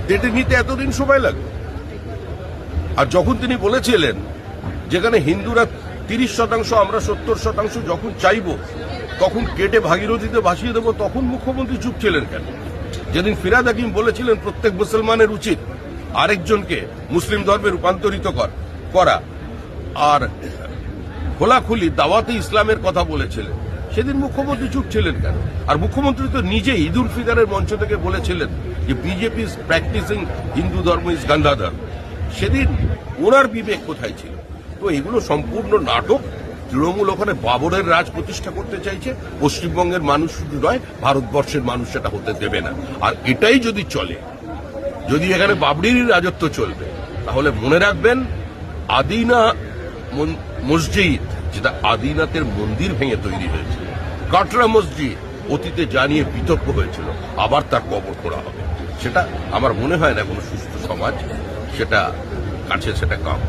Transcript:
ডেটে নিতে এতদিন সময় লাগবে? আর যখন তিনি বলেছিলেন যেখানে হিন্দুরা 30% আমরা 70% যখন চাইব তখন কেটে ভাগীরথীতে ভাসিয়ে দেব, তখন মুখ্যমন্ত্রী চুপ ছিলেন কেন? যেদিন ফিরহাদ হাকিম বলেছিলেন প্রত্যেক মুসলমানের উচিত আরেকজনকে মুসলিম ধর্মে রূপান্তরিত করা, আর খোলাখুলি দাওয়াতে ইসলামের কথা বলেছিলেন, সেদিন মুখ্যমন্ত্রী চুপ ছিলেন কেন? আর মুখ্যমন্ত্রী তো নিজে ঈদ উল ফিতরের মঞ্চ থেকে বলেছিলেন যে বিজেপি ইজ প্র্যাকটিসিং হিন্দু ধর্ম ইজ গান্ধাধর্ম। সেদিন ওনার বিবেক কোথায় ছিল? তো এগুলো সম্পূর্ণ নাটক। তৃণমূল ওখানে বাবরের রাজ প্রতিষ্ঠা করতে চাইছে। পশ্চিমবঙ্গের মানুষ শুধু নয়, ভারতবর্ষের মানুষ সেটা হতে দেবে না। আর এটাই যদি চলে, যদি এখানে বাবরির রাজত্ব চলবে, তাহলে মনে রাখবেন আদিনা মসজিদ, যেটা আদিনাথের মন্দির ভেঙে তৈরি হয়েছিল, কাটরা মসজিদ অতীতে জানিয়ে বিতর্ক হয়েছিল, আবার তার কবর করা হবে। সেটা আমার মনে হয় না কোনো সুস্থ সমাজ সেটা কাছে সেটা কাম।